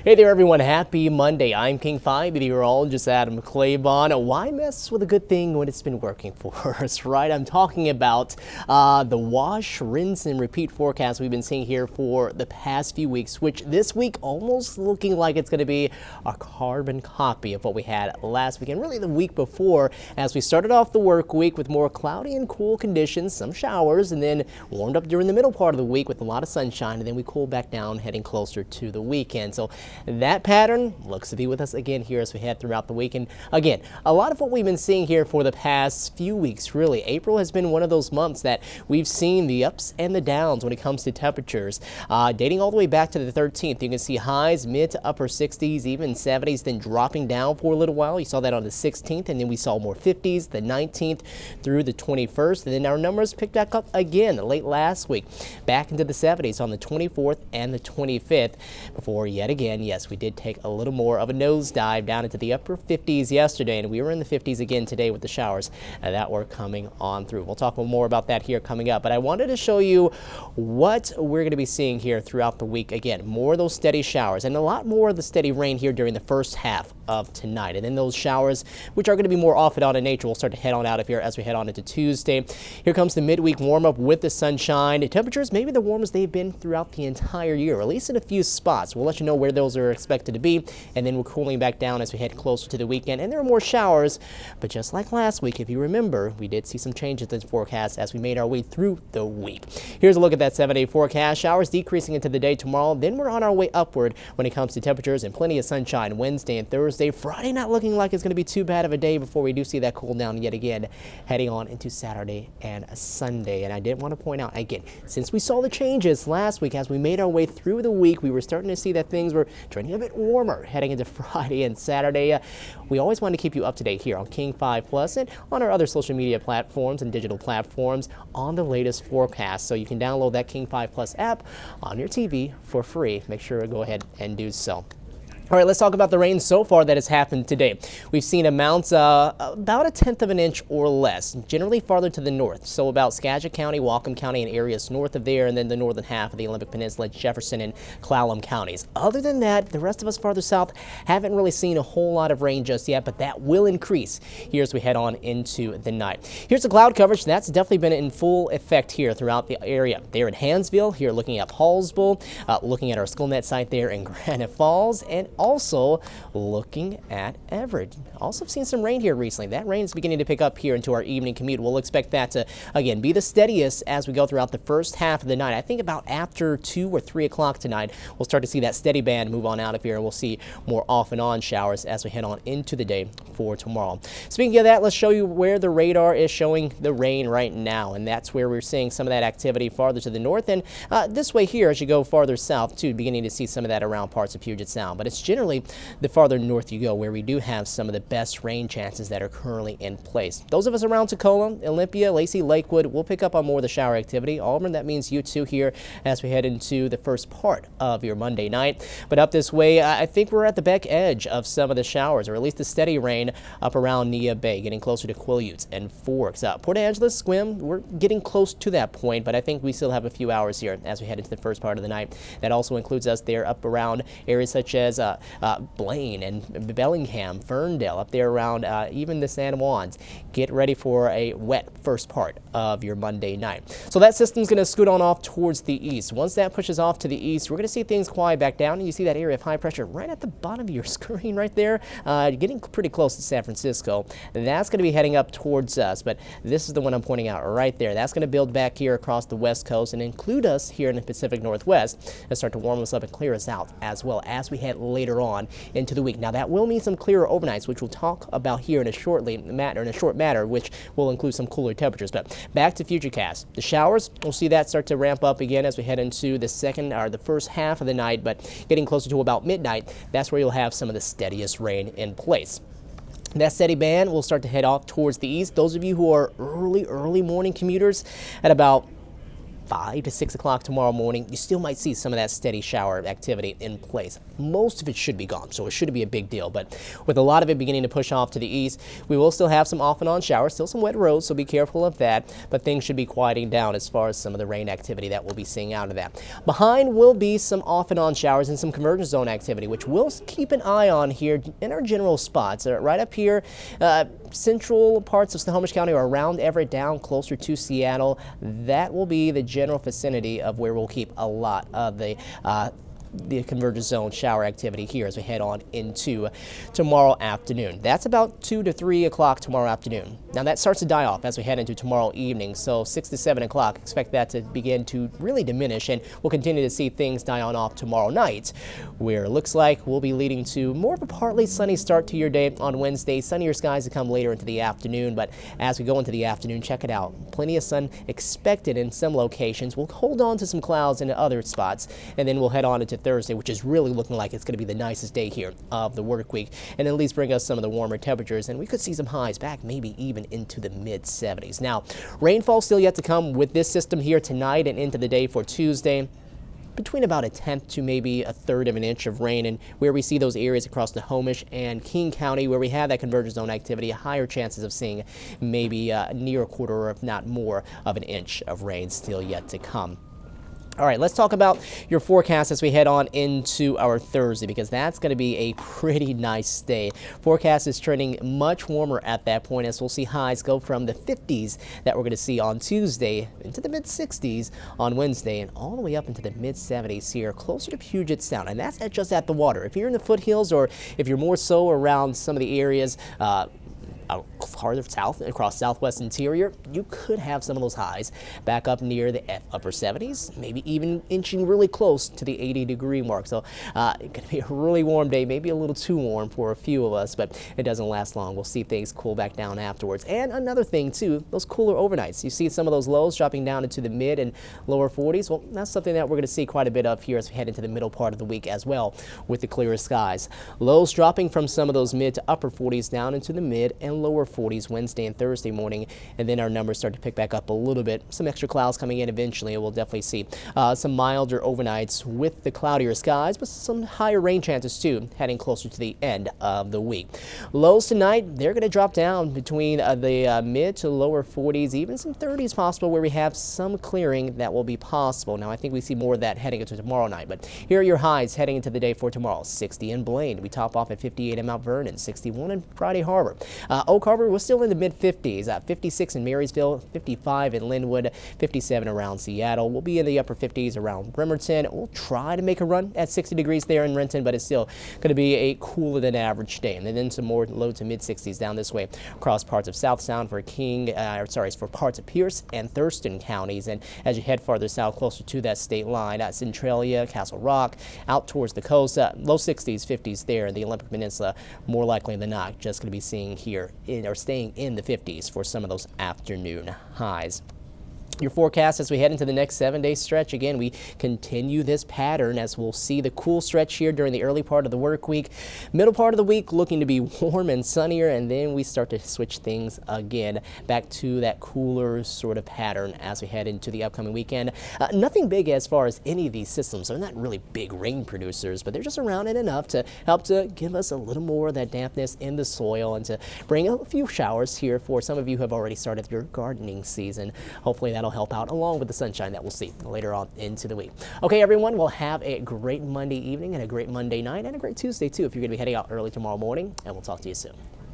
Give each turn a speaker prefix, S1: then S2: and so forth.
S1: Hey there everyone, happy Monday. I'm King 5, meteorologist Adam Claibon. Why mess with a good thing when it's been working for us, right? I'm talking about the wash, rinse, and repeat forecast we've been seeing here for the past few weeks, which this week almost looking like it's going to be a carbon copy of what we had last week and really the week before, as we started off the work week with more cloudy and cool conditions, some showers, and then warmed up during the middle part of the week with a lot of sunshine, and then we cooled back down heading closer to the weekend. So that pattern looks to be with us again here as we head throughout the week. And again, a lot of what we've been seeing here for the past few weeks, really. April has been one of those months that we've seen the ups and the downs when it comes to temperatures. Dating all the way back to the 13th, you can see highs mid to upper 60s, even 70s, then dropping down for a little while. You saw that on the 16th, and then we saw more 50s, the 19th through the 21st. And then our numbers picked back up again late last week, back into the 70s on the 24th and the 25th, before yet again, yes, we did take a little more of a nosedive down into the upper 50s yesterday, and we were in the 50s again today with the showers that were coming on through. We'll talk more about that here coming up, but I wanted to show you what we're going to be seeing here throughout the week. Again, more of those steady showers and a lot more of the steady rain here during the first half of tonight. And then those showers, which are going to be more off and on in nature, will start to head on out of here as we head on into Tuesday. Here comes the midweek warm up with the sunshine. Temperatures maybe the warmest they've been throughout the entire year, at least in a few spots. We'll let you know where those are expected to be, and then we're cooling back down as we head closer to the weekend. And there are more showers, but just like last week, if you remember, we did see some changes in the forecast as we made our way through the week. Here's a look at that 7-day forecast. Showers decreasing into the day tomorrow, then we're on our way upward when it comes to temperatures, and plenty of sunshine Wednesday and Thursday. Friday not looking like it's going to be too bad of a day before we do see that cool down yet again, heading on into Saturday and Sunday. And I did want to point out again, since we saw the changes last week as we made our way through the week, we were starting to see that things were trending a bit warmer heading into Friday and Saturday. We always want to keep you up to date here on King 5 Plus and on our other social media platforms and digital platforms on the latest forecast. So you can download that King 5 Plus app on your TV for free. Make sure to go ahead and do so. All right, let's talk about the rain so far that has happened today. We've seen amounts about 1/10 of an inch or less, generally farther to the north. So about Skagit County, Whatcom County, and areas north of there, and then the northern half of the Olympic Peninsula, Jefferson and Clallam counties. Other than that, the rest of us farther south haven't really seen a whole lot of rain just yet, but that will increase here as we head on into the night. Here's the cloud coverage. That's definitely been in full effect here throughout the area. There in Hansville, here looking at Hallsville, looking at our SchoolNet site there in Granite Falls, and also looking at Everett. Also seen some rain here recently. That rain is beginning to pick up here into our evening commute. We'll expect that to, again, be the steadiest as we go throughout the first half of the night. I think about after 2 or 3 o'clock tonight, we'll start to see that steady band move on out of here, and we'll see more off and on showers as we head on into the day for tomorrow. Speaking of that, let's show you where the radar is showing the rain right now, and that's where we're seeing some of that activity farther to the north, and this way here as you go farther south too, beginning to see some of that around parts of Puget Sound. But it's generally the farther north you go where we do have some of the best rain chances that are currently in place. Those of us around Tacoma, Olympia, Lacey, Lakewood will pick up on more of the shower activity. Auburn, that means you too here as we head into the first part of your Monday night. But up this way, I think we're at the back edge of some of the showers, or at least the steady rain up around Nia Bay, getting closer to Quileute and Forks. Port Angeles, Sequim, we're getting close to that point, but I think we still have a few hours here as we head into the first part of the night. That also includes us there up around areas such as Blaine and Bellingham, Ferndale, up there around even the San Juans. Get ready for a wet first part of your Monday night. So that system's going to scoot on off towards the east. Once that pushes off to the east, we're going to see things quiet back down, and you see that area of high pressure right at the bottom of your screen right there, getting pretty close to San Francisco. That's going to be heading up towards us, but this is the one I'm pointing out right there. That's going to build back here across the west coast and include us here in the Pacific Northwest and start to warm us up and clear us out as well as we head later on into the week. Now that will mean some clearer overnights, which we'll talk about here in a short matter, which will include some cooler temperatures. But back to Futurecast. The showers, we'll see that start to ramp up again as we head into the first half of the night, but getting closer to about midnight, that's where you'll have some of the steadiest rain in place. That steady band will start to head off towards the east. Those of you who are early morning commuters at about 5 to 6 o'clock tomorrow morning, you still might see some of that steady shower activity in place. Most of it should be gone, so it shouldn't be a big deal. But with a lot of it beginning to push off to the east, we will still have some off and on showers, still some wet roads, so be careful of that. But things should be quieting down as far as some of the rain activity that we'll be seeing out of that. Behind will be some off and on showers and some convergence zone activity, which we'll keep an eye on here in our general spots. Right up here, central parts of Snohomish County or around Everett down closer to Seattle. That will be the general vicinity of where we'll keep a lot of the convergence zone shower activity here as we head on into tomorrow afternoon. That's about 2 to 3 o'clock tomorrow afternoon. Now that starts to die off as we head into tomorrow evening, so 6 to 7 o'clock, expect that to begin to really diminish, and we'll continue to see things die on off tomorrow night, where it looks like we'll be leading to more of a partly sunny start to your day on Wednesday. Sunnier skies to come later into the afternoon, but as we go into the afternoon, check it out. Plenty of sun expected in some locations. We'll hold on to some clouds in other spots, and then we'll head on into Thursday, which is really looking like it's going to be the nicest day here of the work week, and at least bring us some of the warmer temperatures, and we could see some highs back maybe even into the mid-70s. Now, rainfall still yet to come with this system here tonight and into the day for Tuesday. Between about 1/10 to maybe 1/3 of an inch of rain, and where we see those areas across Snohomish and King County where we have that convergence zone activity, higher chances of seeing maybe near a quarter or if not more of an inch of rain still yet to come. All right, let's talk about your forecast as we head on into our Thursday, because that's going to be a pretty nice day. Forecast is trending much warmer at that point, as we'll see highs go from the 50s that we're going to see on Tuesday into the mid-60s on Wednesday, and all the way up into the mid-70s here, closer to Puget Sound. And that's just at the water. If you're in the foothills, or if you're more so around some of the areas farther south across southwest interior, you could have some of those highs back up near the upper 70s, maybe even inching really close to the 80-degree mark. So it's going to be a really warm day, maybe a little too warm for a few of us, but it doesn't last long. We'll see things cool back down afterwards. And another thing too, those cooler overnights. You see some of those lows dropping down into the mid and lower 40s. Well, that's something that we're going to see quite a bit of here as we head into the middle part of the week as well, with the clearer skies. Lows dropping from some of those mid to upper 40s down into the mid and lower 40s Wednesday and Thursday morning, and then our numbers start to pick back up a little bit. Some extra clouds coming in eventually, and we'll definitely see some milder overnights with the cloudier skies, but some higher rain chances too, heading closer to the end of the week. Lows tonight, they're going to drop down between the mid to lower 40s, even some 30s possible, where we have some clearing that will be possible. Now, I think we see more of that heading into tomorrow night, but here are your highs heading into the day for tomorrow. 60 in Blaine. We top off at 58 in Mount Vernon, 61 in Friday Harbor. Oak Harbor, we're still in the mid-50s, 56 in Marysville, 55 in Linwood, 57 around Seattle. We'll be in the upper 50s around Bremerton. We'll try to make a run at 60 degrees there in Renton, but it's still going to be a cooler than average day. And then some more low to mid-60s down this way across parts of South Sound for for parts of Pierce and Thurston counties. And as you head farther south, closer to that state line, Centralia, Castle Rock, out towards the coast, low 60s, 50s there in the Olympic Peninsula, more likely than not, just going to be seeing here staying in the 50s for some of those afternoon highs. Your forecast as we head into the next 7-day stretch. Again, we continue this pattern as we'll see the cool stretch here during the early part of the work week. Middle part of the week looking to be warm and sunnier, and then we start to switch things again back to that cooler sort of pattern as we head into the upcoming weekend. Nothing big as far as any of these systems. They're not really big rain producers, but they're just around it enough to help to give us a little more of that dampness in the soil and to bring a few showers here for some of you who have already started your gardening season. Hopefully that'll help out along with the sunshine that we'll see later on into the week. Okay, everyone, we'll have a great Monday evening and a great Monday night and a great Tuesday too if you're going to be heading out early tomorrow morning, and we'll talk to you soon.